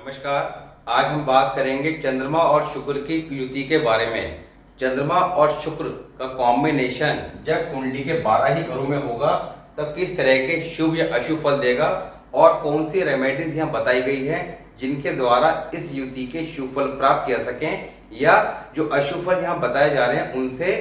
नमस्कार। आज हम बात करेंगे चंद्रमा और शुक्र की युति के बारे में। चंद्रमा और शुक्र का कॉम्बिनेशन जब कुंडली के 12 ही घरों में होगा तब किस तरह के शुभ या अशुभ फल देगा और कौन सी रेमेडीज यहाँ बताई गई है जिनके द्वारा इस युति के शुभ फल प्राप्त किया सकें या जो अशुभ फल यहाँ बताए जा रहे हैं उनसे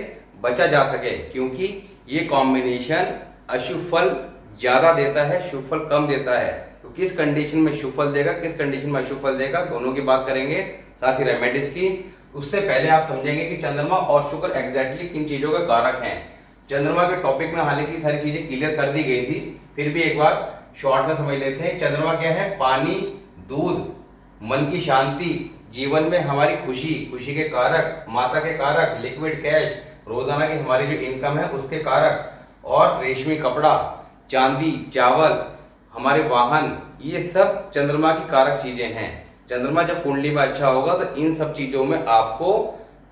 बचा जा सके, क्योंकि ये कॉम्बिनेशन अशुभ फल ज्यादा देता है, शुभ फल कम देता है। तो किस कंडीशन में शुभ फल देगा, किस कंडीशन में अशुभ फल देगा, दोनों की बात करेंगे, साथ ही रेमेडीज की। उससे पहले आप समझेंगे कि चंद्रमा और शुक्र एग्जैक्टली किन चीजों का कारक हैं। चंद्रमा के टॉपिक में हालांकि सारी चीजें क्लियर कर दी गई थी, फिर भी एक बार शॉर्ट में समझ लेते हैं। चंद्रमा क्या है? पानी, दूध, मन की शांति, जीवन में हमारी खुशी, खुशी के कारक, माता के कारक, लिक्विड कैश, रोजाना की हमारी जो इनकम है उसके कारक, और रेशमी कपड़ा, चांदी, चावल, हमारे वाहन, ये सब चंद्रमा की कारक चीजें हैं। चंद्रमा जब कुंडली में अच्छा होगा तो इन सब चीजों में आपको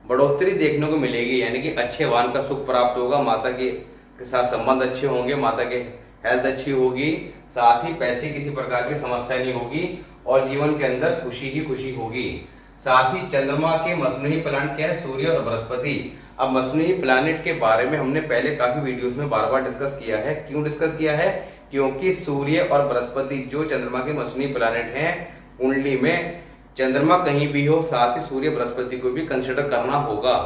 बढ़ोतरी देखने को मिलेगी, यानी कि अच्छे वाहन का सुख प्राप्त होगा, माता के साथ संबंध अच्छे होंगे, माता के हेल्थ अच्छी होगी, साथ ही पैसे किसी प्रकार की समस्या नहीं होगी और जीवन के अंदर खुशी ही खुशी होगी। साथ ही चंद्रमा के मसनूई प्लैनेट क्या है? सूर्य और बृहस्पति। अब मसनूई प्लैनेट के बारे में हमने पहले काफी वीडियोस में बार बार डिस्कस किया है। क्यों डिस्कस किया है? क्योंकि सूर्य और बृहस्पति जो चंद्रमा के मसनूई प्लैनेट हैं, कुंडली में चंद्रमा कहीं भी हो, साथ ही सूर्य बृहस्पति को भी कंसिडर करना होगा,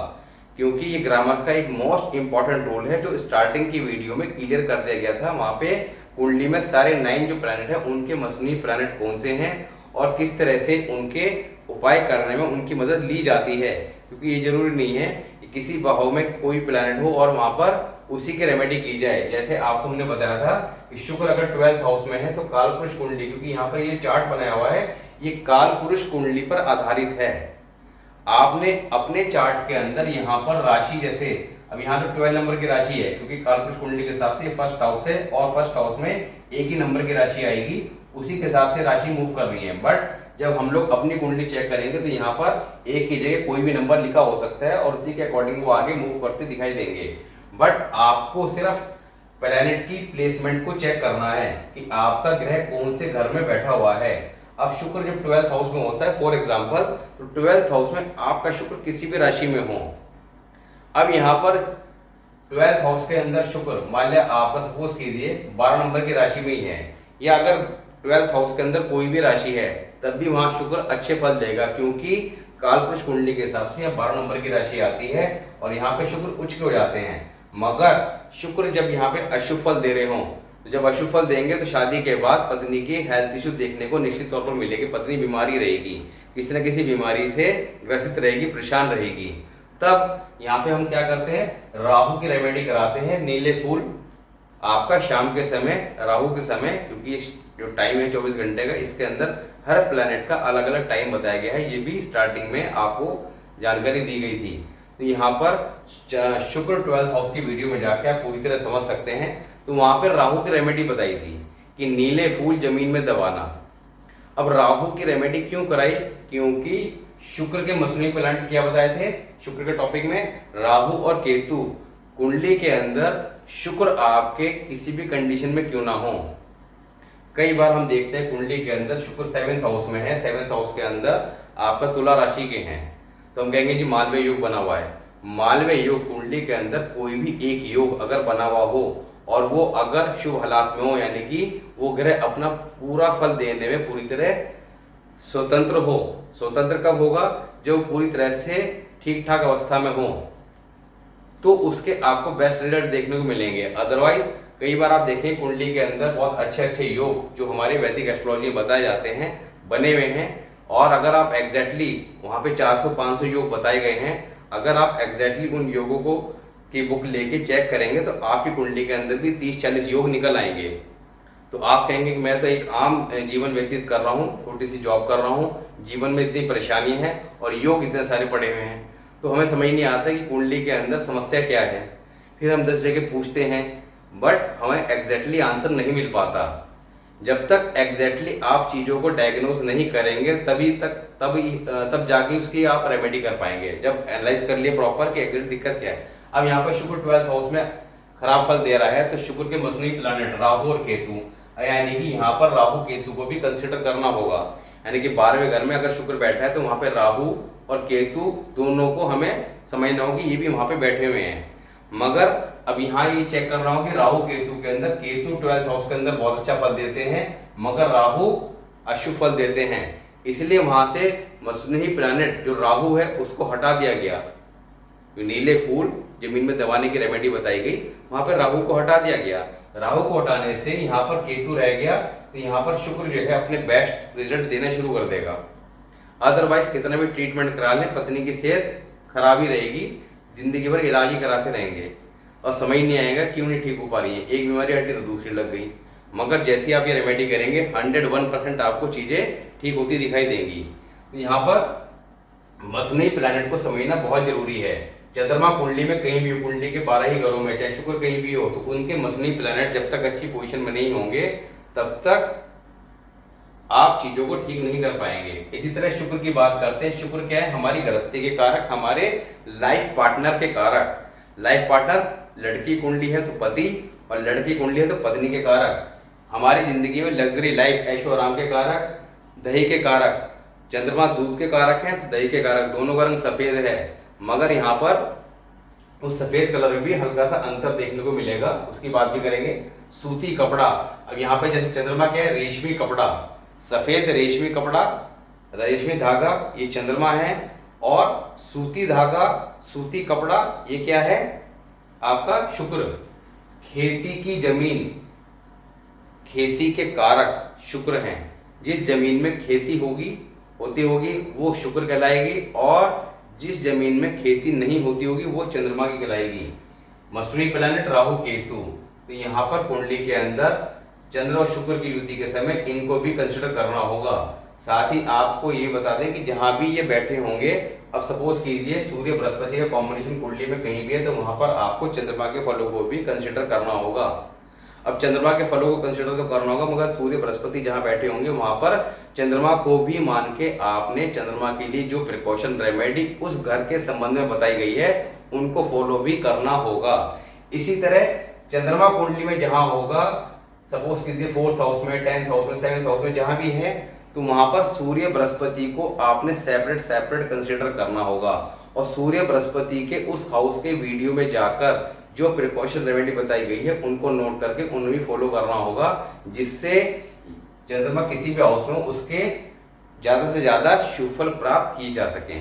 क्योंकि ये ग्रामर का एक मोस्ट इंपॉर्टेंट रोल है जो स्टार्टिंग की वीडियो में क्लियर कर दिया गया था। वहां पे कुंडली में सारे 9 जो प्लैनेट है उनके मसनूई प्लैनेट कौन से हैं और किस तरह से उनके उपाय करने में उनकी मदद ली जाती है, क्योंकि ये जरूरी नहीं है कि किसी भाव में कोई प्लैनेट हो और वहां पर उसी की रेमेडी की जाए। जैसे आपको हमने बताया था कि शुक्र अगर 12th हाउस में है तो काल पुरुष कुंडली, क्योंकि यहाँ पर ये चार्ट बनाया हुआ है, ये काल पुरुष कुंडली पर आधारित है। आपने अपने चार्ट के अंदर यहाँ पर राशि, जैसे अब यहाँ तो 12 नंबर की राशि है, क्योंकि काल पुरुष कुंडली के हिसाब से फर्स्ट हाउस है और फर्स्ट हाउस में एक ही नंबर की राशि आएगी, उसी के हिसाब से राशि मूव कर रही है। बट जब हम लोग अपनी कुंडली चेक करेंगे तो यहाँ पर एक ही जगह कोई भी नंबर लिखा हो सकता है और उसी के अकॉर्डिंग वो आगे मूव करते दिखाई देंगे। बट आपको सिर्फ प्लैनेट की प्लेसमेंट को चेक करना है कि आपका ग्रह कौन से घर में बैठा हुआ है। अब शुक्र जब 12th हाउस में होता है, फॉर एग्जांपल, तो 12th हाउस में आपका शुक्र किसी भी राशि में हो। अब यहाँ पर 12th हाउस के अंदर शुक्र, मान लिया आपका सपोज कीजिए 12 नंबर की राशि में ही है, या अगर 12th हाउस के अंदर कोई भी राशि है तब भी वहां शुक्र अच्छे फल देगा, क्योंकि कालपुरुष कुंडली के हिसाब से 12 नंबर की राशि आती है और यहाँ पे शुक्र उच्च हो जाते हैं। मगर शुक्र जब यहाँ पे अशुभ फल दे रहे हो, तो जब अशुभ फल देंगे तो शादी के बाद पत्नी की हेल्थ इश्यू देखने को निश्चित तौर पर मिलेगी। पत्नी बीमारी रहेगी, किसी न किसी बीमारी से ग्रसित रहेगी, परेशान रहेगी। तब यहाँ पे हम क्या करते हैं? राहु की रेमेडी कराते हैं। नीले फूल आपका शाम के समय, राहु के समय, क्योंकि जो टाइम है 24 घंटे का, इसके अंदर हर प्लैनेट का अलग अलग टाइम बताया गया है। ये भी स्टार्टिंग में आपको जानकारी दी गई थी। तो यहाँ पर शुक्र 12th हाउस की वीडियो में जाके आप पूरी तरह समझ सकते हैं। तो वहां पर राहु की रेमेडी बताई थी कि नीले फूल जमीन में दबाना। अब राहु की रेमेडी क्यों कराई? क्योंकि शुक्र के मसनूई प्लैनेट क्या बताए थे शुक्र के टॉपिक में? राहु और केतु। कुंडली के अंदर शुक्र आपके किसी भी कंडीशन में क्यों ना हो, कई बार हम देखते हैं कुंडली के अंदर शुक्र 7th हाउस में है, 7th हाउस के अंदर आपका तुला राशि के हैं, तो हम कहेंगे जी मालवीय योग बना हुआ है। मालवीय योग कुंडली के अंदर कोई भी एक योग अगर बना हुआ हो और वो अगर शुभ हालात में हो, यानी कि वो ग्रह अपना पूरा फल देने में पूरी तरह स्वतंत्र हो। स्वतंत्र कब होगा? जब पूरी तरह से ठीक ठाक अवस्था में हो, तो उसके आपको बेस्ट रिजल्ट देखने को मिलेंगे। अदरवाइज कई बार आप देखें कुंडली के अंदर बहुत अच्छे अच्छे योग जो हमारे वैदिक एस्ट्रोलॉजी में बताए जाते हैं बने हुए हैं, और अगर आप एग्जैक्टली वहां पे 400-500 योग बताए गए हैं, अगर आप एग्जैक्टली उन योगों को की बुक लेके चेक करेंगे तो आपकी कुंडली के अंदर भी 30-40 योग निकल आएंगे। तो आप कहेंगे कि मैं तो एक आम जीवन व्यतीत कर रहा हूँ, छोटी सी जॉब कर रहा हूँ, जीवन में इतनी परेशानी है और योग इतने सारे पड़े हुए हैं, तो हमें समझ नहीं आता कि कुंडली के अंदर समस्या क्या है। फिर हम 10 जगह पूछते हैं, बट हमें एग्जैक्टली आंसर नहीं मिल पाता। जब तक एग्जैक्टली आप चीजों को डायग्नोज नहीं करेंगे तब जाके उसकी आप रेमेडी कर पाएंगे, जब एनालाइज कर लिए प्रॉपर कि एग्जैक्ट दिक्कत क्या है। अब यहाँ पर शुक्र 12th हाउस में खराब फल दे रहा है, तो शुक्र के मसनूई प्लैनेट राहु और केतु, यानी कि यहाँ पर राहु केतु को भी कंसिडर करना होगा। यानी कि 12वें घर में अगर शुक्र बैठा है तो वहां पे राहु और केतु दोनों को हमें समझना होगा, ये भी वहां पे बैठे हुए हैं। मगर अब यहाँ ये चेक कर रहा हूं कि राहु केतु के अंदर, केतु 12th हाउस के अंदर बहुत अच्छा फल देते हैं मगर राहु अशुभ फल देते हैं, इसलिए वहां से मसनही प्लैनेट जो राहु है उसको हटा दिया गया। जो नीले फूल जमीन में दबाने की रेमेडी बताई गई, वहां पर राहु को हटा दिया गया। राहु को हटाने से यहाँ पर केतु रह गया, तो यहाँ पर शुक्र जो है अपने बेस्ट रिजल्ट देना शुरू कर देगा। अदरवाइज कितना भी ट्रीटमेंट करा लें, पत्नी की सेहत खराब ही रहेगी, जिंदगी भर इलाज ही कराते रहेंगे और समझ नहीं आएगा क्यों नहीं ठीक हो पा रही है। एक बीमारी हटी तो दूसरी लग गई। मगर जैसे आप ये रेमेडी करेंगे 101% आपको चीजें ठीक होती दिखाई देंगी। तो यहाँ पर मसनही प्लैनेट को समझना बहुत जरूरी है। चंद्रमा कुंडली में कहीं भी, कुंडली के 12 ही घरों में चाहे शुक्र कहीं भी हो, तो उनके मसनही प्लैनेट जब तक अच्छी पोजीशन में नहीं होंगे तब तक आप चीजों को ठीक नहीं कर पाएंगे। इसी तरह शुक्र की बात करते हैं। शुक्र क्या है? हमारी गृहस्थी के कारक, हमारे लाइफ पार्टनर के कारक। लाइफ पार्टनर लड़की कुंडली है तो पति और लड़की कुंडली है तो पत्नी के कारक। हमारी जिंदगी में लग्जरी लाइफ, ऐशो आराम के कारक, दही के कारक। चंद्रमा दूध के कारक हैं तो दही के कारक, दोनों का रंग सफेद है। मगर यहाँ पर उस सफेद कलर में भी हल्का सा अंतर देखने को मिलेगा, उसकी बात भी करेंगे। सूती कपड़ा, अब यहाँ पे जैसे चंद्रमा क्या है? रेशमी कपड़ा, सफेद रेशमी कपड़ा, रेशमी धागा, ये चंद्रमा है। और सूती धागा, सूती कपड़ा, ये क्या है? आपका शुक्र। खेती की जमीन, खेती के कारक शुक्र हैं। जिस जमीन में खेती होती होगी वो शुक्र कहलाएगी, और जिस जमीन में खेती नहीं होती होगी वो चंद्रमा की कहलाएगी। मसनही प्लैनेट राहु केतु, तो यहाँ पर कुंडली के अंदर चंद्र और शुक्र की युति के समय इनको भी कंसिडर करना होगा। साथ ही आपको ये बता दें कि जहां भी ये बैठे होंगे, अब सपोज कीजिए सूर्य बृहस्पति का कॉम्बिनेशन कुंडली में कहीं भी है, तो वहां पर आपको चंद्रमा के फलों को भी कंसिडर करना होगा। अब चंद्रमा के फलों को कंसिडर तो करना होगा, मगर सूर्य बृहस्पति जहां बैठे होंगे वहां पर चंद्रमा को भी मान के आपने चंद्रमा के लिए जो प्रिकॉशन रेमेडी उस घर के संबंध में बताई गई है उनको फॉलो भी करना होगा। इसी तरह चंद्रमा कुंडली में जहां होगा, सपोज कीजिए 4th हाउस में, 10th हाउस में, 7th हाउस में, जहां भी है, तो वहां पर सूर्य बृहस्पति को आपने सेपरेट कंसिडर करना होगा। और सूर्य बृहस्पति के उस हाउस के वीडियो में जाकर जो प्रिकॉशन रेमेडी बताई गई है उनको नोट करके उन्हें भी फॉलो करना होगा, जिससे चंद्रमा किसी भी हाउस में उसके ज्यादा से ज्यादा शुभ फल प्राप्त किए जा सके।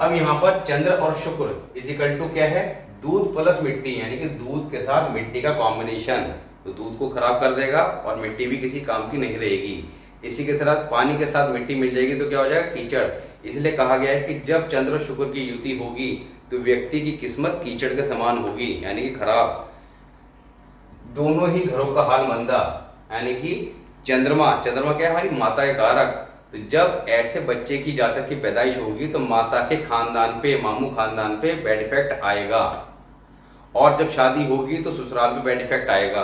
अब यहाँ पर चंद्र और शुक्र इजिकल टू क्या है? दूध प्लस मिट्टी, यानी कि दूध के साथ मिट्टी का कॉम्बिनेशन, तो दूध को खराब कर देगा और मिट्टी भी किसी काम की नहीं रहेगी। इसी के तरह पानी के साथ मिट्टी मिल जाएगी तो क्या हो जाएगा? कीचड़। इसलिए कहा गया है कि जब चंद्र और शुक्र की युति होगी तो व्यक्ति की किस्मत कीचड़ के समान होगी, यानी कि खराब। दोनों ही घरों का हाल मंदा, यानी कि चंद्रमा क्या है? हमारी माता के कारक। तो जब ऐसे बच्चे की जातक की पैदाइश होगी तो माता के खानदान पे, मामू खानदान पे बैड इफेक्ट आएगा, और जब शादी होगी तो ससुराल में बैड इफेक्ट आएगा।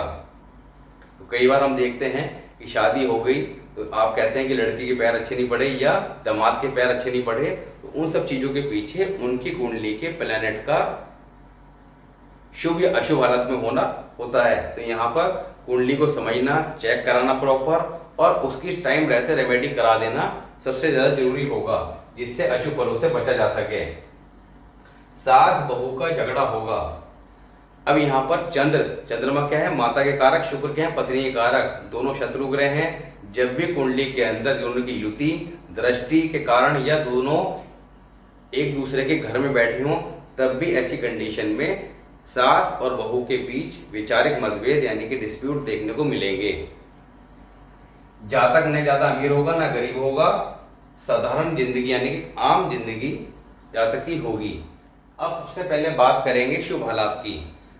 तो कई बार हम देखते हैं कि शादी हो गई तो आप कहते हैं कि लड़की के पैर अच्छे नहीं पड़े या दामाद के पैर अच्छे नहीं पड़े, तो उन सब चीजों के पीछे उनकी कुंडली के प्लैनेट का शुभ या अशुभ हालत में होना होता है। तो यहाँ पर कुंडली को समझना, चेक कराना प्रॉपर, और उसकी टाइम रहते रेमेडी करा देना सबसे ज्यादा जरूरी होगा, जिससे अशुभ फलों से बचा जा सके। सास बहू का झगड़ा होगा। अब यहाँ पर चंद्रमा क्या है? माता के कारक, शुक्र क्या है? पत्नी के कारक, दोनों शत्रु ग्रह हैं। जब भी कुंडली के अंदर दोनों की युति दृष्टि के कारण या दोनों एक दूसरे के घर में बैठे हों, तब भी ऐसी कंडीशन में सास और बहू के बीच वैचारिक मतभेद यानी कि डिस्प्यूट देखने को मिलेंगे। जातक न ज्यादा अमीर होगा ना गरीब होगा, साधारण जिंदगी यानी कि आम जिंदगी जातक की होगी। अब सबसे पहले बात करेंगे शुभ हालात की,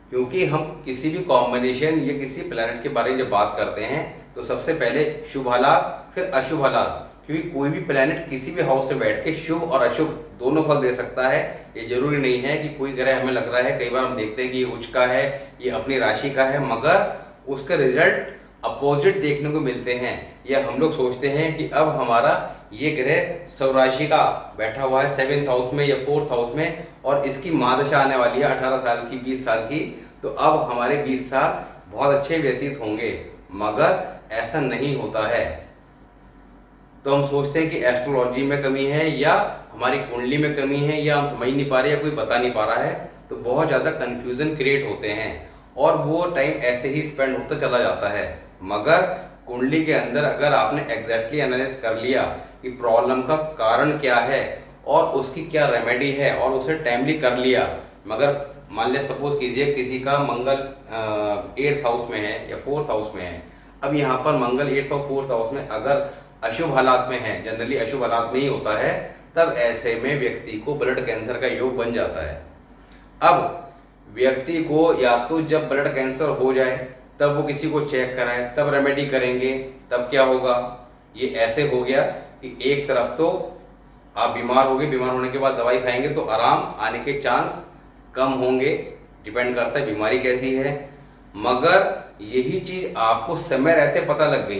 क्योंकि हम किसी भी कॉम्बिनेशन या किसी प्लैनेट के बारे में जब बात करते हैं तो सबसे पहले शुभ हालात फिर अशुभ हालात, क्योंकि कोई भी प्लैनेट किसी भी हाउस में बैठ के शुभ और अशुभ दोनों फल दे सकता है। ये जरूरी नहीं है कि कोई ग्रह हमें लग रहा है, कई बार हम देखते हैं कि ये उच्च का है, ये अपनी राशि का है, मगर उसका रिजल्ट अपोजिट देखने को मिलते हैं। या हम लोग सोचते हैं कि अब हमारा ये ग्रह स्वराशि का बैठा हुआ है 7th हाउस में या 4th हाउस में, और इसकी महादशा आने वाली है 18 साल की, 20 साल की, तो अब हमारे 20 साल बहुत अच्छे व्यतीत होंगे, मगर ऐसा नहीं होता है। तो हम सोचते हैं कि एस्ट्रोलॉजी में कमी है या हमारी कुंडली में कमी है या हम समझ नहीं पा रहे या कोई बता नहीं पा रहा है, तो बहुत ज़्यादा कंफ्यूजन क्रिएट होते हैं और वो टाइम ऐसे ही स्पेंड होता चला जाता है। मगर कुंडली के अंदर अगर आपने एग्जैक्टली एनालाइज कर लिया कि प्रॉब्लम का कारण क्या है और उसकी क्या रेमेडी है और उसे टाइमली कर लिया, मगर मान लिया सपोज कीजिए किसी का मंगल 8th हाउस में है या 4th हाउस में है, अब यहाँ पर मंगल 8th और 4th हाउस में अगर अशुभ हालात में है, जनरली अशुभ हालात में ही होता है, तब ऐसे में व्यक्ति को ब्लड कैंसर का योग बन जाता है। अब व्यक्ति को या तो जब ब्लड कैंसर हो जाए तब वो किसी को चेक कराए, तब रेमेडी करेंगे, तब क्या होगा, ये ऐसे हो गया कि एक तरफ तो आप बीमार हो गए, बीमार होने के बाद दवाई खाएंगे तो आराम आने के चांस कम होंगे, डिपेंड करता है बीमारी कैसी है। मगर यही चीज आपको समय रहते पता लग गई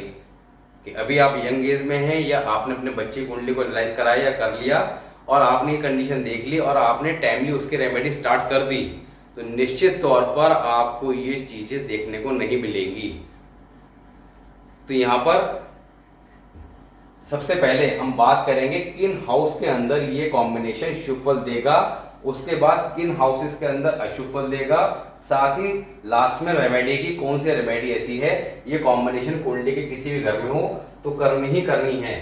कि अभी आप यंग एज में हैं या आपने अपने बच्चे की कुंडली को एनालाइज कराया या कर लिया और आपने ये कंडीशन देख ली और आपने टाइमली उसकी रेमेडी स्टार्ट कर दी, तो निश्चित तौर पर आपको ये चीजें देखने को नहीं मिलेंगी। तो यहां पर सबसे पहले हम बात करेंगे किन हाउस के अंदर ये कॉम्बिनेशन शुभ फल देगा, उसके बाद किन हाउसेस के अंदर अशुभ फल देगा, साथ ही लास्ट में रेमेडी की कौन सी रेमेडी ऐसी है ये कॉम्बिनेशन कुंडली के किसी भी घर में हो तो करनी ही करनी है।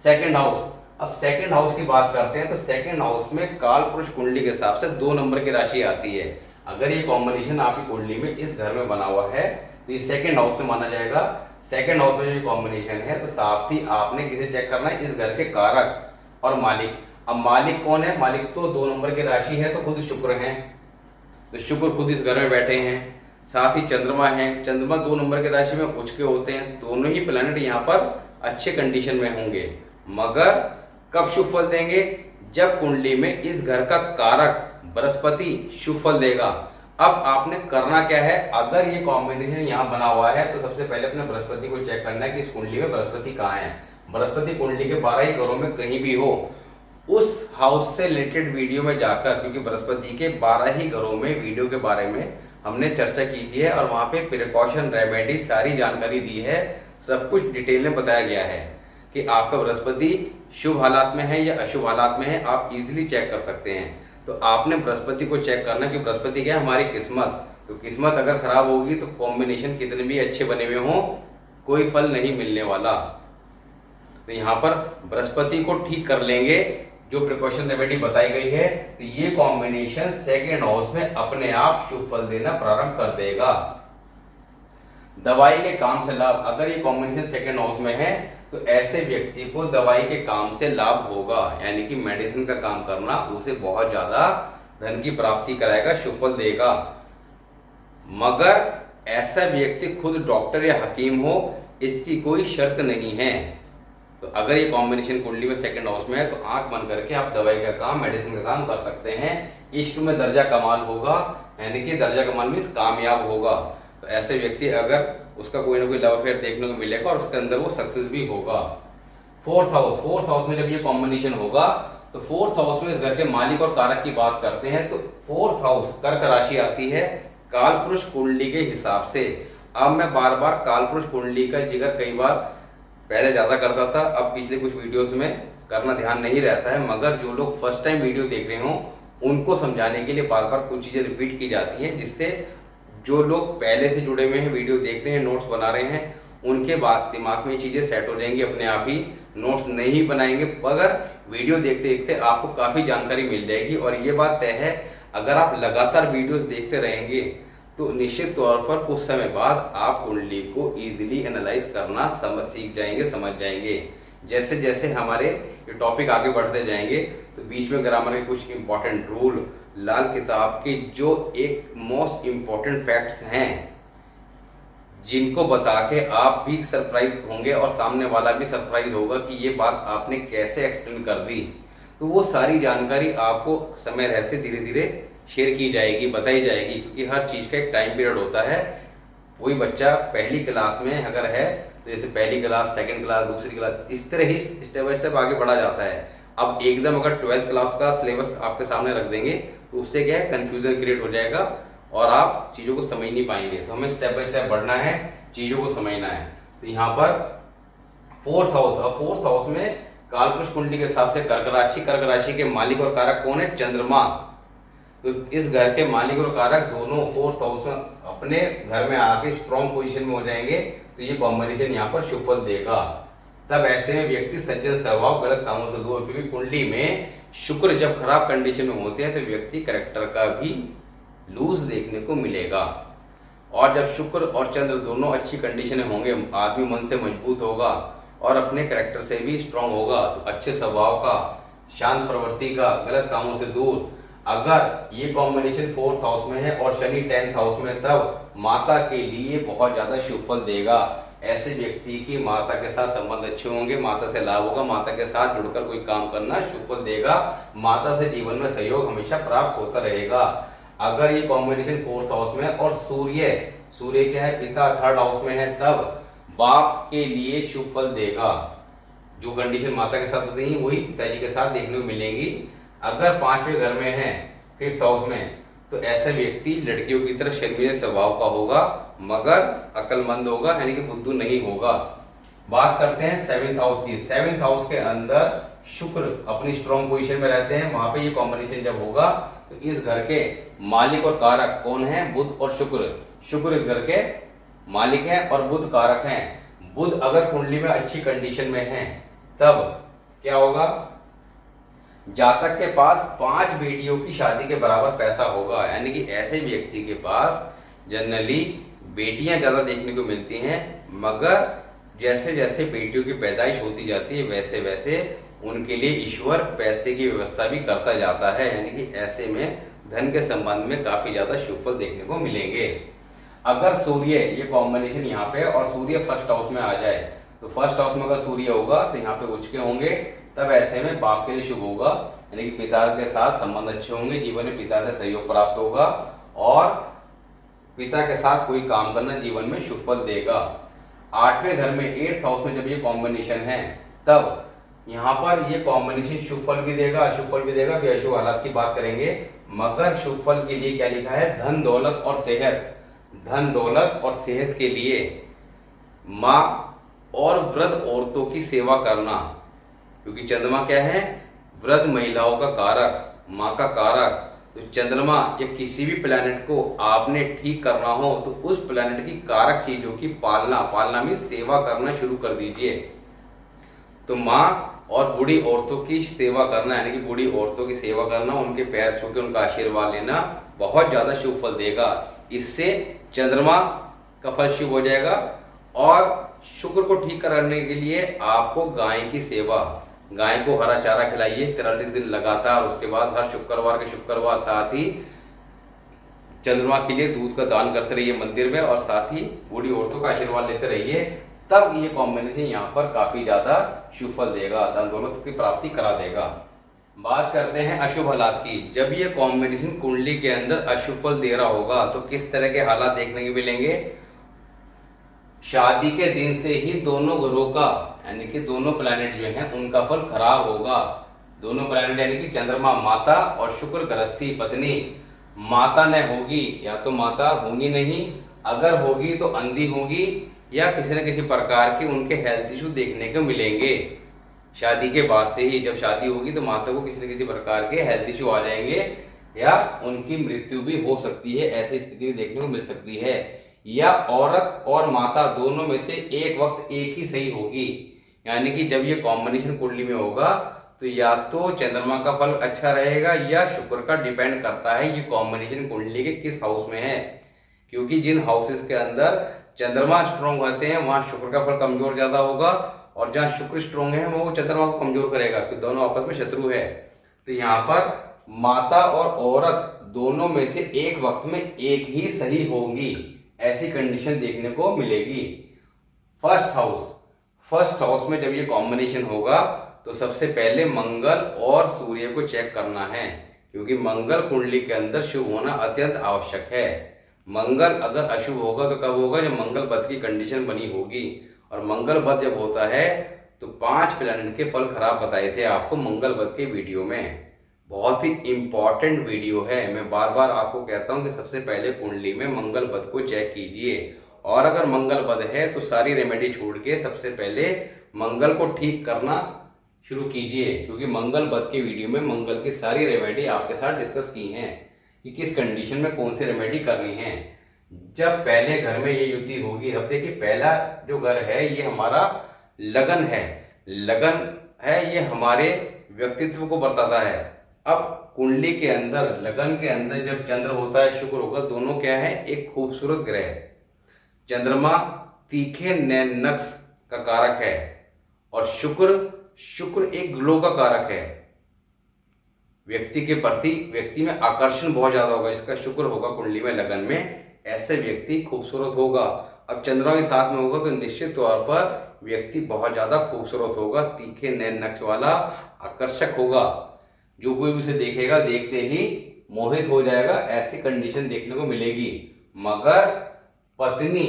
सेकंड हाउस, अब सेकंड हाउस की बात करते हैं तो सेकंड हाउस में काल पुरुष कुंडली के हिसाब से 2 नंबर की राशि आती है। अगर ये कॉम्बिनेशन आपकी कुंडली में इस घर में बना हुआ है तो ये सेकंड हाउस में माना जाएगा। सेकंड हाउस में जो कॉम्बिनेशन है तो साथ ही आपने किसे चेक करना है, इस घर के कारक और मालिक। अब मालिक कौन है, मालिक तो 2 नंबर की राशि है तो खुद शुक्र है, तो शुक्र खुद इस घर में बैठे हैं। साथ ही चंद्रमा है, चंद्रमा 2 नंबर की राशि में उच्च के होते हैं, दोनों ही प्लैनेट यहाँ पर अच्छे कंडीशन में होंगे। मगर कब शुभ फल देंगे, जब कुंडली में इस घर का कारक बृहस्पति शुभ फल देगा। अब आपने करना क्या है, अगर ये कॉम्बिनेशन यहाँ बना हुआ है तो सबसे पहले अपने बृहस्पति को चेक करना है कि इस कुंडली में बृहस्पति कहाँ है। बृहस्पति कुंडली के 12 ही घरों में कहीं भी हो, उस हाउस से रिलेटेड वीडियो में जाकर, क्योंकि बृहस्पति के 12 ही घरों में वीडियो के बारे में हमने चर्चा की है और वहां पे प्रिकॉशन रेमेडी सारी जानकारी दी है, सब कुछ डिटेल में बताया गया है कि आपका बृहस्पति शुभ हालात में है या अशुभ हालात में है, आप इजीली चेक कर सकते हैं। तो आपने बृहस्पति को चेक करना कि बृहस्पति क्या है, हमारी किस्मत। तो किस्मत अगर खराब होगी तो कॉम्बिनेशन कितने भी अच्छे बने हुए हों कोई फल नहीं मिलने वाला। तो यहाँ पर बृहस्पति को ठीक कर लेंगे, जो प्रिकॉशन रेमेडी बताई गई है, तो ये कॉम्बिनेशन सेकेंड हाउस में अपने आप शुभ फल देना प्रारंभ कर देगा। दवाई के काम से लाभ, अगर ये कॉम्बिनेशन सेकेंड हाउस में है तो ऐसे व्यक्ति को दवाई के काम से लाभ होगा, यानी कि मेडिसिन का काम करना उसे बहुत ज्यादा धन की प्राप्ति कराएगा, शुभ फल देगा। मगर ऐसा व्यक्ति खुद डॉक्टर या हकीम हो, इसकी कोई शर्त नहीं है। तो अगर ये कॉम्बिनेशन कुंडली में सेकंड हाउस में है तो आंख बंद करके आप दवाई का काम, मेडिसिन का काम कर सकते हैं। इश्क में दर्जा कमाल होगा, यानी कि दर्जा कमाल मींस कामयाब होगा। तो ऐसे व्यक्ति अगर उसका कोई ना कोई लव अफेयर देखने को मिलेगा और उसके अंदर वो सक्सेस भी होगा। फोर्थ हाउस में जब ये कॉम्बिनेशन होगा तो फोर्थ हाउस में इस घर के मालिक और कारक की बात करते हैं तो फोर्थ हाउस कर्क राशि आती है काल पुरुष कुंडली के हिसाब से। अब मैं बार बार काल पुरुष कुंडली का जिक्र कई बार पहले ज्यादा करता था, अब पिछले कुछ वीडियोस में करना ध्यान नहीं रहता है, मगर जो लोग फर्स्ट टाइम वीडियो देख रहे हो उनको समझाने के लिए बार बार कुछ चीजें रिपीट की जाती हैं, जिससे जो लोग पहले से जुड़े हुए हैं, वीडियो देख रहे हैं, नोट्स बना रहे हैं, उनके बाद दिमाग में ये चीजें सेट हो जाएंगी अपने आप ही। नोट्स नहीं बनाएंगे मगर वीडियो देखते देखते आपको काफी जानकारी मिल जाएगी। और ये बात तय है, अगर आप लगातार वीडियोस देखते रहेंगे तो निश्चित तौर पर कुछ समय बाद आप कुंडली को इजीली एनालाइज करना सीख जाएंगे, समझ जाएंगे। जैसे जैसे हमारे ये टॉपिक आगे बढ़ते जाएंगे तो बीच में ग्रामर के कुछ इंपॉर्टेंट रूल, लाल किताब के जो एक मोस्ट इंपॉर्टेंट फैक्ट्स हैं, जिनको बता के आप भी सरप्राइज होंगे और सामने वाला भी सरप्राइज होगा कि ये बात आपने कैसे एक्सप्लेन कर दी। तो वो सारी जानकारी आपको समय रहते धीरे धीरे शेयर की जाएगी, बताई जाएगी, क्योंकि हर चीज का एक टाइम पीरियड होता है। कोई बच्चा पहली क्लास में अगर है तो जैसे पहली क्लास, सेकंड क्लास, दूसरी क्लास, इस तरह ही स्टेप बाय स्टेप आगे बढ़ा जाता है। अब एकदम अगर 12th क्लास का सिलेबस आपके सामने रख देंगे तो उससे क्या है, कंफ्यूजन क्रिएट हो जाएगा और आप चीजों को समझ नहीं पाएंगे। तो हमें स्टेप बाय स्टेप बढ़ना है, चीजों को समझना है। तो यहाँ पर फोर्थ हाउस, और फोर्थ हाउस में कालपुरुष कुंडली के हिसाब से कर्क राशि के मालिक और कारक कौन है? चंद्रमा। तो इस घर के मालिक और कारक दोनों फोर्थ हाउस में अपने घर में आके स्ट्रॉन्ग पोजीशन में हो जाएंगे, तो ये कॉम्बिनेशन यहाँ पर शुभ फल देगा। तब ऐसे में व्यक्ति सज्जन स्वभाव, गलत कामों से दूर, क्योंकि कुंडली में शुक्र जब खराब कंडीशन में होते हैं तो व्यक्ति कैरेक्टर का भी लूज देखने को मिलेगा। और जब शुक्र और चंद्र दोनों अच्छी कंडीशन में होंगे, आदमी मन से मजबूत होगा और अपने कैरेक्टर से भी स्ट्रांग होगा, तो अच्छे स्वभाव का, शांत प्रवृत्ति का, गलत कामों से दूर। अगर ये कॉम्बिनेशन फोर्थ हाउस में है और शनि 10th हाउस में, तब माता के लिए बहुत ज्यादा शुभ फल देगा। ऐसे व्यक्ति की माता के साथ संबंध अच्छे होंगे, माता से लाभ होगा, माता के साथ जुड़कर कोई काम करना शुभ फल देगा, माता से जीवन में सहयोग हमेशा प्राप्त होता रहेगा। अगर ये कॉम्बिनेशन फोर्थ हाउस में और सूर्य क्या है? पिता 3rd हाउस में है, तब बाप के लिए शुभ फल देगा। जो कंडीशन माता के साथ होती है वही पिताजी के साथ देखने को मिलेंगी। अगर 5वें घर में है 5th हाउस में, तो ऐसा व्यक्ति लड़कियों की तरह शर्मीले स्वभाव का होगा, मगर अक्लमंद होगा, यानी कि बुद्धू नहीं होगा। बात करते हैं 7th हाउस की। 7th हाउस के अंदर शुक्र अपनी स्ट्रॉन्ग पोजीशन में रहते हैं, वहां पे ये कॉम्बिनेशन जब होगा तो इस घर के मालिक और कारक कौन है? बुध और शुक्र। शुक्र इस घर के मालिक हैं और बुध कारक हैं। बुध अगर कुंडली में अच्छी कंडीशन में है, तब क्या होगा? जातक के पास 5 बेटियों की शादी के बराबर पैसा होगा, यानी कि ऐसे व्यक्ति के पास जनरली बेटियां ज्यादा देखने को मिलती हैं, मगर जैसे जैसे बेटियों की पैदाइश होती जाती है वैसे वैसे उनके लिए ईश्वर पैसे की व्यवस्था भी करता जाता है, यानी कि ऐसे में धन के संबंध में काफी ज्यादा शुभ फल देखने को मिलेंगे। अगर सूर्य, ये कॉम्बिनेशन यहाँ पे और सूर्य 1st हाउस में आ जाए, तो 1st हाउस में अगर सूर्य होगा तो यहाँ पे उच्च के होंगे, तब ऐसे में बाप के लिए शुभ होगा, यानी कि पिता के साथ संबंध अच्छे होंगे, जीवन में पिता से सहयोग प्राप्त होगा और पिता के साथ कोई काम करना जीवन में शुभ फल देगा। 8वें घर में 8th हाउस में जब ये कॉम्बिनेशन है, तब यहाँ पर ये कॉम्बिनेशन शुभ फल भी देगा, अशुभ फल भी देगा, भी अशुभ हालात की बात करेंगे। मगर शुभ फल के लिए क्या लिखा है? धन दौलत और सेहत। धन दौलत और सेहत के लिए माँ और वृद्ध औरतों की सेवा करना, क्योंकि चंद्रमा क्या है? वृद्ध महिलाओं का कारक, माँ का कारक। तो चंद्रमा या किसी भी प्लैनेट को आपने ठीक करना हो तो उस प्लैनेट की कारक चीजों की पालना में सेवा करना शुरू कर दीजिए। तो माँ और बूढ़ी औरतों की सेवा करना, यानी कि बूढ़ी औरतों की सेवा करना, उनके पैर छू के उनका आशीर्वाद लेना बहुत ज्यादा शुभ फल देगा। इससे चंद्रमा का फल शुभ हो जाएगा। और शुक्र को ठीक करने के लिए आपको गाय की सेवा, गाय को हरा चारा खिलाइए 43 दिन लगातार। उसके बाद हर शुक्रवार के शुक्रवार साथ ही चंद्रमा के लिए दूध का दान करते रहिए मंदिर में, और साथ ही बूढ़ी औरतों का आशीर्वाद लेते रहिए। तब ये कॉम्बिनेशन यहाँ पर काफी ज्यादा शुभ फल देगा, धन दौलत की प्राप्ति करा देगा। बात करते हैं अशुभ हालात की। जब ये कॉम्बिनेशन कुंडली के अंदर अशुभ फल दे रहा होगा तो किस तरह के हालात देखने को मिलेंगे? शादी के दिन से ही दोनों ग्रहों का, यानी कि दोनों प्लैनेट जो हैं उनका फल खराब होगा। दोनों प्लैनेट यानी कि चंद्रमा माता और शुक्र गृहस्थी पत्नी। माता न होगी, या तो माता होंगी नहीं, अगर होगी तो अंधी होगी, या किसी न किसी प्रकार के उनके हेल्थ इशू देखने को मिलेंगे। शादी के बाद से ही, जब शादी होगी तो माता को किसी न किसी प्रकार के हेल्थ इशू आ जाएंगे, या उनकी मृत्यु भी हो सकती है, ऐसी स्थिति देखने को मिल सकती है। या औरत और माता दोनों में से एक वक्त एक ही सही होगी, यानी कि जब ये कॉम्बिनेशन कुंडली में होगा तो या तो चंद्रमा का फल अच्छा रहेगा या शुक्र का। डिपेंड करता है ये कॉम्बिनेशन कुंडली के किस हाउस में है, क्योंकि जिन हाउसेस के अंदर चंद्रमा स्ट्रॉन्ग होते हैं वहां शुक्र का फल कमजोर ज्यादा होगा, और जहां शुक्र स्ट्रॉन्ग है वो चंद्रमा को कमजोर करेगा, क्योंकि दोनों आपस में शत्रु है। तो यहाँ पर माता और औरत दोनों में से एक वक्त में एक ही सही होंगी, ऐसी कंडीशन देखने को मिलेगी। फर्स्ट हाउस में जब ये कॉम्बिनेशन होगा तो सबसे पहले मंगल और सूर्य को चेक करना है, क्योंकि मंगल कुंडली के अंदर शुभ होना अत्यंत आवश्यक है। मंगल अगर अशुभ होगा तो कब होगा? जब मंगल बद की कंडीशन बनी होगी, और मंगल बद जब होता है तो 5 प्लैनेट के फल खराब बताए थे आपको मंगल बद के वीडियो में। बहुत ही इंपॉर्टेंट वीडियो है, मैं बार बार आपको कहता हूं कि सबसे पहले कुंडली में मंगल बद को चेक कीजिए, और अगर मंगल बद है तो सारी रेमेडी छोड़ के सबसे पहले मंगल को ठीक करना शुरू कीजिए, क्योंकि मंगल बद के वीडियो में मंगल की सारी रेमेडी आपके साथ डिस्कस की हैं कि किस कंडीशन में कौन सी रेमेडी करनी है। जब पहले घर में ये युति होगी, अब देखिए पहला जो घर है ये हमारा लगन है, लगन है, ये हमारे व्यक्तित्व को बताता है। अब कुंडली के अंदर, लगन के अंदर जब चंद्र होता है, शुक्र होगा, दोनों क्या है, एक खूबसूरत ग्रह है। चंद्रमा तीखे नैन नक्श का कारक है और शुक्र एक ग्लो का कारक है। व्यक्ति के प्रति व्यक्ति में आकर्षण बहुत ज्यादा होगा, इसका शुक्र होगा कुंडली में, लगन में, ऐसे व्यक्ति खूबसूरत होगा। अब चंद्रमा के साथ में होगा तो निश्चित तौर पर व्यक्ति बहुत ज्यादा खूबसूरत होगा, तीखे नैन नक्श वाला, आकर्षक होगा। जो कोई उसे देखेगा देखते ही मोहित हो जाएगा, ऐसी कंडीशन देखने को मिलेगी। मगर पत्नी,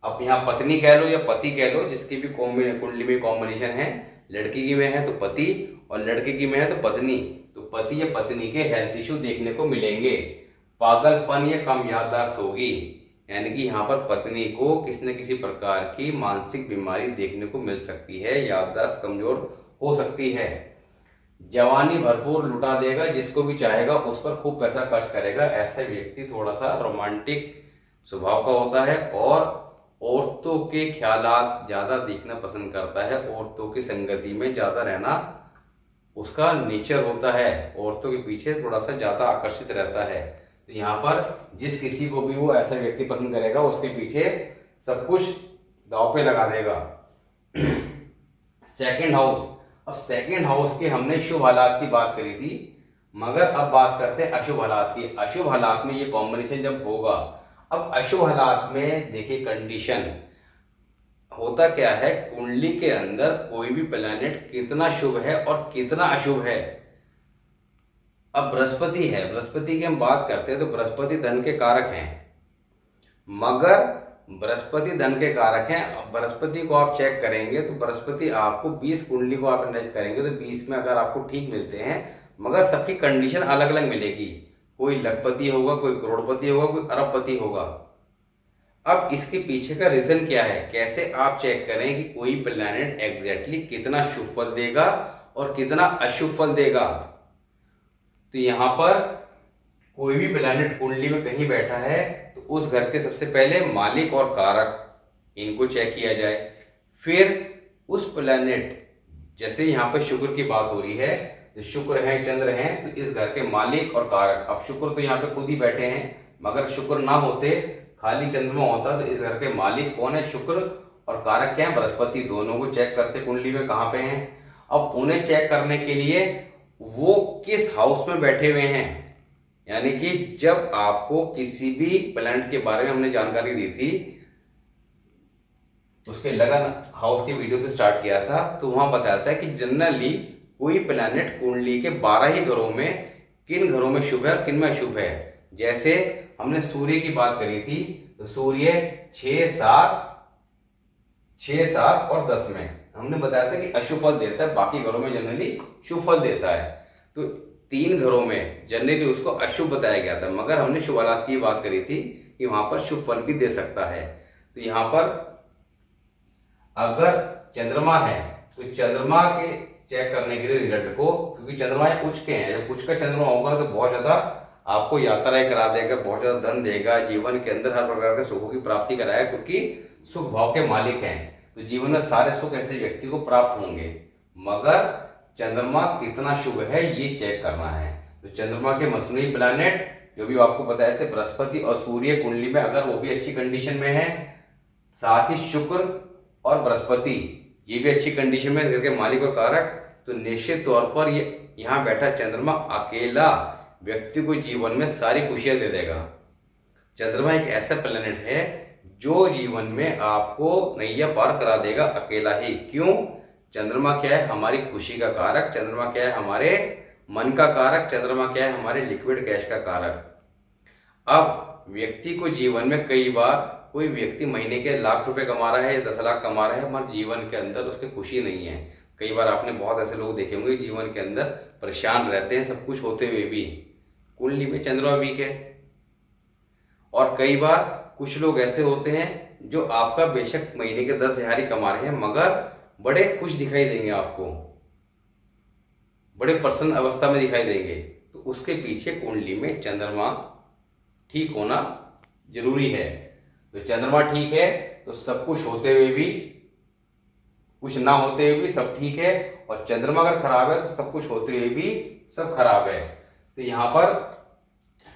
अब यहाँ पत्नी कह लो या पति कह लो, जिसकी भी कुंडली में कॉम्बिनेशन है, लड़की की में है तो पति और लड़के की में है तो पत्नी, तो पति या पत्नी के हेल्थ इश्यू देखने को मिलेंगे। पागलपन या कम याददाश्त होगी, यानी कि यहाँ पर पत्नी को किसी न किसी प्रकार की मानसिक बीमारी देखने को मिल सकती है, याददाश्त कमजोर हो सकती है। जवानी भरपूर लुटा देगा, जिसको भी चाहेगा उस पर खूब पैसा खर्च करेगा। ऐसा व्यक्ति थोड़ा सा रोमांटिक स्वभाव का होता है और औरतों के ख्यालात ज्यादा देखना पसंद करता है, औरतों की संगति में ज्यादा रहना उसका नेचर होता है, औरतों के पीछे थोड़ा सा ज्यादा आकर्षित रहता है। तो यहाँ पर जिस किसी को भी वो ऐसा व्यक्ति पसंद करेगा, उसके पीछे सब कुछ दांव पे लगा देगा। सेकंड हाउस, अब सेकंड हाउस के हमने शुभ हालात की बात करी थी, मगर अब बात करते हैं अशुभ हालात की। अशुभ हालात में ये कॉम्बिनेशन जब होगा, अब अशुभ हालात में देखिए कंडीशन होता क्या है, कुंडली के अंदर कोई भी प्लैनेट कितना शुभ है और कितना अशुभ है। अब बृहस्पति है, बृहस्पति की हम बात करते हैं तो बृहस्पति धन के कारक हैं, मगर बृहस्पति धन के कारक हैं। अब बृहस्पति को आप चेक करेंगे तो बृहस्पति आपको 20 कुंडली को आप एनालाइज करेंगे तो 20 में अगर आपको ठीक मिलते हैं, मगर सबकी कंडीशन अलग अलग मिलेगी। कोई लखपति होगा, कोई करोड़पति होगा, कोई अरबपति होगा। अब इसके पीछे का रीजन क्या है, कैसे आप चेक करें कि कोई प्लैनेट एग्जैक्टली कितना शुभ फल देगा और कितना अशुभ फल देगा। तो यहां पर कोई भी प्लैनेट कुंडली में कहीं बैठा है तो उस घर के सबसे पहले मालिक और कारक इनको चेक किया जाए। फिर उस प्लैनेट, जैसे यहाँ पर शुक्र की बात हो रही है, तो शुक्र है, चंद्र है, तो इस घर के मालिक और कारक। अब शुक्र तो यहाँ पे खुद ही बैठे हैं, मगर शुक्र ना होते, खाली चंद्रमा होता, तो इस घर के मालिक कौन है, शुक्र, और कारक क्या है, बृहस्पति। दोनों को चेक करते कुंडली में कहाँ पे हैं। अब उन्हें चेक करने के लिए वो किस हाउस में बैठे हुए हैं, यानी कि जब आपको किसी भी प्लैनेट के बारे में हमने जानकारी दी थी, उसके लगन हाउस की वीडियो से स्टार्ट किया था, तो वहां बताया था कि जनरली कोई प्लैनेट कुंडली के 12 ही घरों में किन घरों में शुभ है और किन में अशुभ है। जैसे हमने सूर्य की बात करी थी, तो सूर्य 6, 7 और 10 में हमने बताया था कि अशुभ फल देता है, बाकी घरों में जनरली शुभ फल देता है। तो 3 घरों में जनरली उसको अशुभ बताया गया था, मगर हमने शुभ हालात की बात करी थी कि वहां पर शुभ फल भी दे सकता है। तो यहां पर अगर चंद्रमा है तो चंद्रमा के चेक करने के लिए रिजल्ट को, क्योंकि चंद्रमा उच्च के हैं, जब उच्च का चंद्रमा होगा तो बहुत ज्यादा आपको यात्राएं करा देगा, बहुत ज्यादा धन देगा, जीवन के अंदर हर प्रकार के सुखों की प्राप्ति कराएगा, क्योंकि सुख भाव के मालिक हैं। तो जीवन में सारे सुख ऐसे व्यक्ति को प्राप्त होंगे, मगर चंद्रमा कितना शुभ है ये चेक करना है। तो चंद्रमा के मसनूई प्लैनेट जो भी आपको बताए थे, बृहस्पति और सूर्य कुंडली में अगर वो भी अच्छी कंडीशन में है, साथ ही शुक्र और बृहस्पति ये भी अच्छी कंडीशन में घर के मालिक और कारक, तो निश्चित तौर पर ये यहाँ बैठा चंद्रमा अकेला व्यक्ति को जीवन में सारी खुशियां दे देगा। चंद्रमा एक ऐसा प्लैनेट है जो जीवन में आपको नैया पार करा देगा अकेला ही। क्यों? चंद्रमा क्या है, हमारी खुशी का कारक। चंद्रमा क्या है, हमारे मन का कारक। चंद्रमा क्या है, हमारे लिक्विड कैश का कारक। अब व्यक्ति को जीवन में कई बार, कोई व्यक्ति महीने के लाख रुपए कमा रहा है या 10 लाख कमा रहा है, मगर जीवन के अंदर उसकी खुशी नहीं है। कई बार आपने बहुत ऐसे लोग देखे होंगे जीवन के अंदर परेशान रहते हैं, सब कुछ होते हुए भी कुंडली में चंद्रमा वीक है। और कई बार कुछ लोग ऐसे होते हैं जो आपका बेशक महीने के 10,000 ही कमा रहे हैं, मगर बड़े खुश दिखाई देंगे आपको, बड़े प्रसन्न अवस्था में दिखाई देंगे। तो उसके पीछे कुंडली में चंद्रमा ठीक होना जरूरी है। तो चंद्रमा ठीक है तो सब कुछ होते हुए भी, कुछ ना होते हुए भी सब ठीक है, और चंद्रमा अगर खराब है तो सब कुछ होते हुए भी सब खराब है। तो यहां पर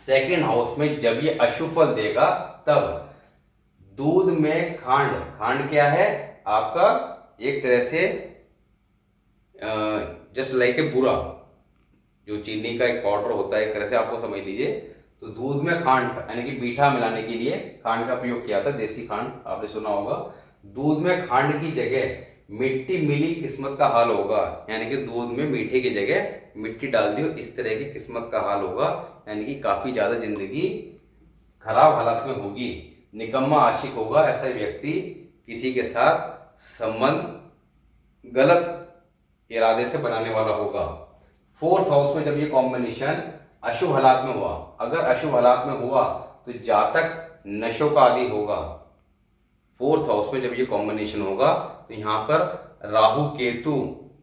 सेकंड हाउस में जब ये अशुभ फल देगा, तब दूध में खांड, खांड क्या है आपका, एक तरह से जस्ट लाइक ए बुरा, जो चीनी का एक पाउडर होता है एक तरह से, आपको समझ लीजिए। तो दूध में खांड यानी कि मीठा मिलाने के लिए खांड का प्रयोग किया था, देसी खांड आपने सुना होगा। दूध में खांड की जगह मिट्टी मिली किस्मत का हाल होगा, यानी कि दूध में मीठे की जगह मिट्टी डाल दियो, इस तरह की किस्मत का हाल होगा। यानी कि काफी ज्यादा जिंदगी खराब हालात में होगी, निकम्मा आशिक होगा ऐसा व्यक्ति, किसी के साथ संबंध गलत इरादे से बनाने वाला होगा। फोर्थ हाउस में जब ये कॉम्बिनेशन अशुभ हालात में हुआ, अगर अशुभ हालात में हुआ तो जातक नशों का आदी होगा। फोर्थ हाउस में जब ये कॉम्बिनेशन होगा तो यहाँ पर राहु केतु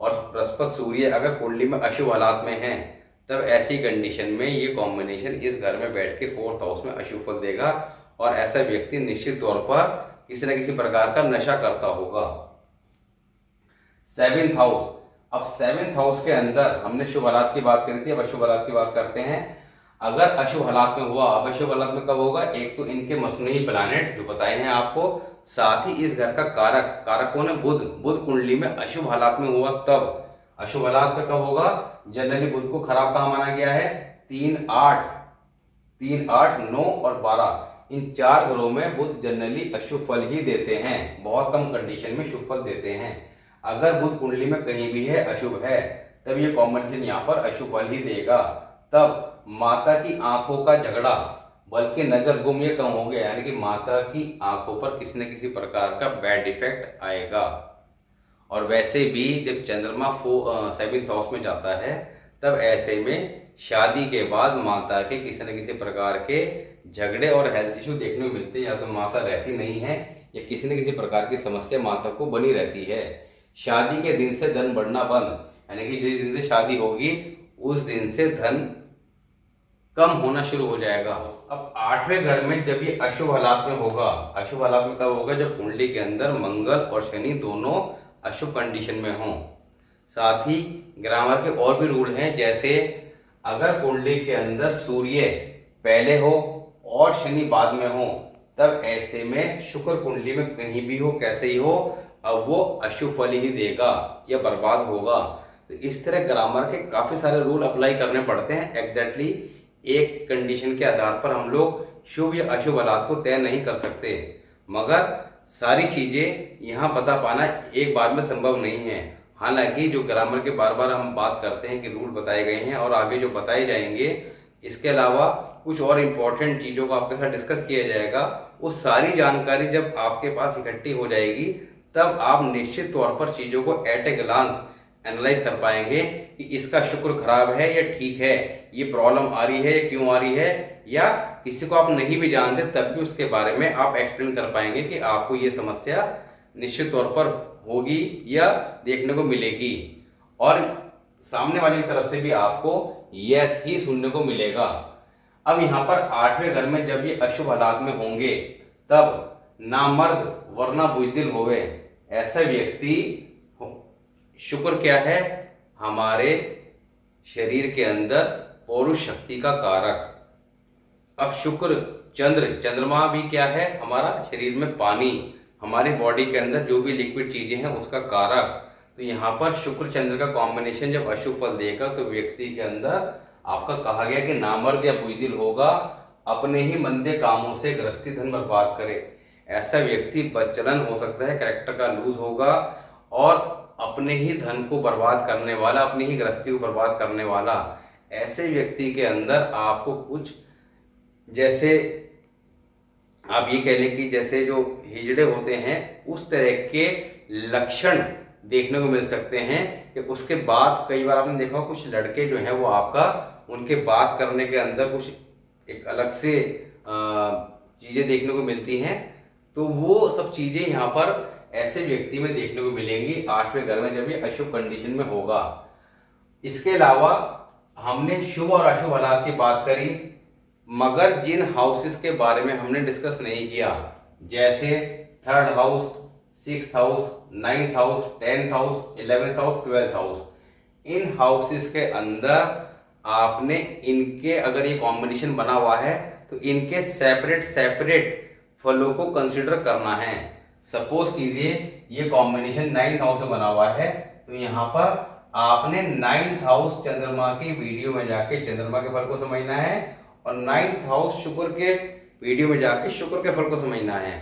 और बृहस्पति सूर्य अगर कुंडली में अशुभ हालात में हैं, तब ऐसी कंडीशन में ये कॉम्बिनेशन इस घर में बैठ के फोर्थ हाउस में अशुभ फल देगा, और ऐसा व्यक्ति निश्चित तौर पर किसी न किसी प्रकार का नशा करता होगा। सेवेंथ हाउस, अब सेवेंथ हाउस के अंदर हमने शुभ हालात की बात करी थी, अब अशुभ हालात की बात करते हैं। अगर अशुभ हालात में हुआ, अब अशुभ हालात में कब होगा, एक तो इनके मसनूई प्लानेट जो बताए हैं आपको, साथ ही इस घर का कारक, कारक कौन है, बुध, बुध कुंडली में अशुभ हालात में हुआ तब। अशुभ हालात में कब होगा, जनरली बुध को खराब कहा माना गया है, 3, 8, 9 और 12, इन 4 घरों में बुध जनरली अशुभ फल ही देते हैं, बहुत कम कंडीशन में शुभ फल देते हैं। अगर बुध कुंडली में कहीं भी है, अशुभ है, तब ये कॉम्बिनेशन यहाँ पर अशुभ फल ही देगा। तब माता की आंखों का झगड़ा, बल्कि नजर गुम ये कम हो गया, यानी कि माता की आंखों पर किसी न किसी प्रकार का बैड इफेक्ट आएगा। और वैसे भी जब चंद्रमा 7th हाउस में जाता है, तब ऐसे में शादी के बाद माता के किसी न किसी प्रकार के झगड़े और हेल्थ इश्यू देखने को मिलते हैं। या तो माता रहती नहीं है, या किसी न किसी प्रकार की समस्या माता को बनी रहती है। शादी के दिन से धन बढ़ना बंद, यानी कि जिस दिन से शादी होगी उस दिन से धन कम होना शुरू हो जाएगा। अब 8वें घर में जब ये अशुभ हालात में होगा, अशुभ हालात में कब होगा, जब कुंडली के अंदर मंगल और शनि दोनों अशुभ कंडीशन में हों। साथ ही ग्रामर के और भी रूल हैं, जैसे अगर कुंडली के अंदर सूर्य पहले हो और शनि बाद में हो, तब ऐसे में शुक्र कुंडली में कहीं भी हो, कैसे ही हो, अब वो अशुभ फल ही देगा या बर्बाद होगा। तो इस तरह ग्रामर के काफी सारे रूल अप्लाई करने पड़ते हैं। एग्जैक्टली एक कंडीशन के आधार पर हम लोग शुभ या अशुभ हालात को तय नहीं कर सकते, मगर सारी चीजें यहाँ बता पाना एक बार में संभव नहीं है। हालांकि जो ग्रामर के बार बार हम बात करते हैं कि रूल बताए गए हैं और आगे जो बताए जाएंगे, इसके अलावा कुछ और इम्पोर्टेंट चीजों को आपके साथ डिस्कस किया जाएगा। वो सारी जानकारी जब आपके पास इकट्ठी हो जाएगी, तब आप निश्चित तौर पर चीजों को एट ए ग्लांस एनालाइज कर पाएंगे कि इसका शुक्र खराब है या ठीक है, ये प्रॉब्लम आ रही है, क्यों आ रही है, या किसी को आप नहीं भी जानते तब भी उसके बारे में आप एक्सप्लेन कर पाएंगे कि आपको ये समस्या निश्चित तौर पर होगी या देखने को मिलेगी, और सामने वाली तरफ से भी आपको यस ही सुनने को मिलेगा। अब यहाँ पर 8वें घर में जब ये अशुभ हालात में होंगे, तब ना मर्द वरना बुजदिल होवे, ऐसा व्यक्ति, शुक्र क्या है, हमारे शरीर के अंदर पौरुष शक्ति का कारक। अब शुक्र चंद्रमा भी क्या है, हमारा शरीर में पानी, हमारी बॉडी के अंदर जो भी लिक्विड चीजें हैं उसका कारक। तो यहाँ पर शुक्र चंद्र का कॉम्बिनेशन जब अशुभ फल देगा, तो व्यक्ति के अंदर आपका कहा गया कि नामर्द या बुजदिल होगा, अपने ही मंदे कामों से गृहस्थी धन बर्बाद करे। ऐसा व्यक्ति बदचलन हो सकता है, कैरेक्टर का लूज होगा, और अपने ही धन को बर्बाद करने वाला, अपनी ही गृहस्थी को बर्बाद करने वाला, ऐसे व्यक्ति के अंदर आपको कुछ, जैसे आप ये कह लें कि जैसे जो हिजड़े होते हैं, उस तरह के लक्षण देखने को मिल सकते हैं। कि उसके बाद कई बार आपने देखा कुछ लड़के जो हैं वो आपका, उनके बात करने के अंदर कुछ एक अलग से चीजें देखने को मिलती हैं। तो वो सब चीजें यहाँ पर ऐसे व्यक्ति में देखने को मिलेंगी 8वें घर में, जब ये अशुभ कंडीशन में होगा। इसके अलावा हमने शुभ और अशुभ हालात की बात करी, मगर जिन हाउसेस के बारे में हमने डिस्कस नहीं किया, जैसे 3rd house, 6th house, 9th house, 10th house, 11th house, 12th house, इन हाउसेस के अंदर आपने इनके अगर ये कॉम्बिनेशन बना हुआ है तो इनके सेपरेट सेपरेट फलों को कंसिडर करना है। सपोज कीजिए ये कॉम्बिनेशन 9th हाउस में बना हुआ है, तो यहाँ पर आपने 9th हाउस चंद्रमा की वीडियो में जाके चंद्रमा के फल को समझना है और 9th हाउस शुक्र के वीडियो में जाके शुक्र के फल को समझना है।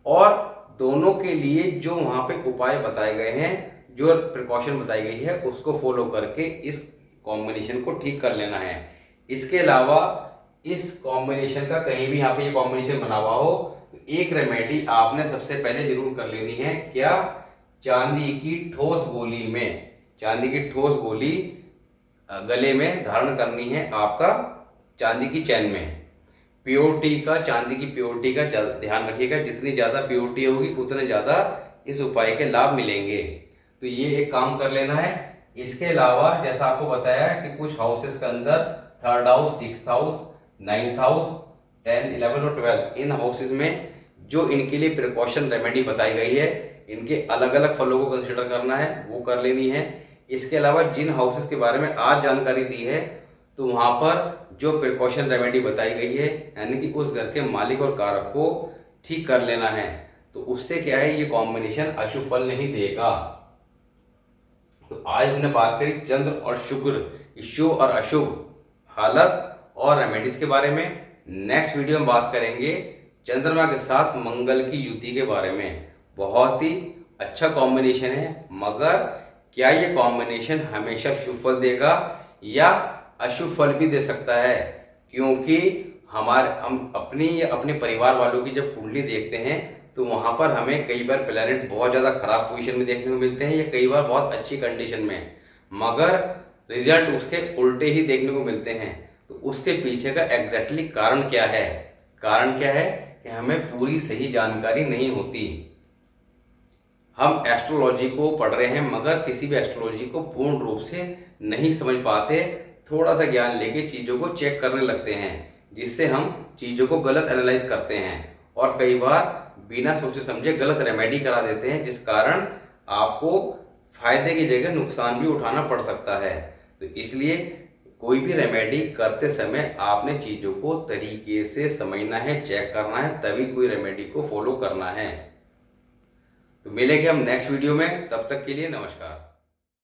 और दोनों के लिए जो वहां पे उपाय बताए गए हैं, जो प्रिकॉशन बताई गई है, उसको फॉलो करके इस कॉम्बिनेशन को ठीक कर लेना है। इसके अलावा इस कॉम्बिनेशन का कहीं भी यहाँ पे ये कॉम्बिनेशन बना हुआ हो तो एक रेमेडी आपने सबसे पहले जरूर कर लेनी है। क्या? चांदी की ठोस गोली में, चांदी की ठोस गोली गले में धारण करनी है आपका, चांदी की चैन में। प्योरिटी का, चांदी की प्योरिटी का ध्यान रखिएगा, जितनी ज्यादा प्योरिटी होगी उतने ज्यादा इस उपाय के लाभ मिलेंगे। तो ये एक काम कर लेना है। इसके अलावा जैसा आपको बताया कि कुछ हाउसेस के अंदर 3rd house, 6th house, 9th house, 10th, 11th और 12th, इन हाउसेस में जो इनके लिए प्रिकॉशन रेमेडी बताई गई है, इनके अलग अलग फलों को कंसिडर करना है, वो कर लेनी है। इसके अलावा जिन हाउसेस के बारे में आज जानकारी दी है, तो वहां पर जो प्रिकॉशन रेमेडी बताई गई है, यानी कि उस घर के मालिक और कारक को ठीक कर लेना है, तो उससे क्या है, ये कॉम्बिनेशन अशुभ फल नहीं देगा। तो आज हमने बात करी चंद्र और शुक्र, शुभ और अशुभ हालत और रेमेडीज के बारे में। नेक्स्ट वीडियो में बात करेंगे चंद्रमा के साथ मंगल की युति के बारे में। बहुत ही अच्छा कॉम्बिनेशन है, मगर क्या ये कॉम्बिनेशन हमेशा शुभ फल देगा या अशुभ फल भी दे सकता है? क्योंकि हम अपने परिवार वालों की जब कुंडली देखते हैं तो वहां पर हमें कई बार प्लैनेट बहुत ज्यादा खराब पोजीशन में देखने को मिलते हैं या कई बार बहुत अच्छी कंडीशन में, मगर रिजल्ट उसके उल्टे ही देखने को मिलते हैं। तो उसके पीछे का एग्जैक्टली कारण क्या है? कारण क्या है कि हमें पूरी सही जानकारी नहीं होती। हम एस्ट्रोलॉजी को पढ़ रहे हैं मगर किसी भी एस्ट्रोलॉजी को पूर्ण रूप से नहीं समझ पाते, थोड़ा सा ज्ञान लेके चीजों को चेक करने लगते हैं, जिससे हम चीजों को गलत एनालाइज करते हैं और कई बार बिना सोचे समझे गलत रेमेडी करा देते हैं, जिस कारण आपको फायदे की जगह नुकसान भी उठाना पड़ सकता है। तो इसलिए कोई भी रेमेडी करते समय आपने चीजों को तरीके से समझना है, चेक करना है, तभी कोई रेमेडी को फॉलो करना है। तो मिलेंगे हम नेक्स्ट वीडियो में, तब तक के लिए नमस्कार।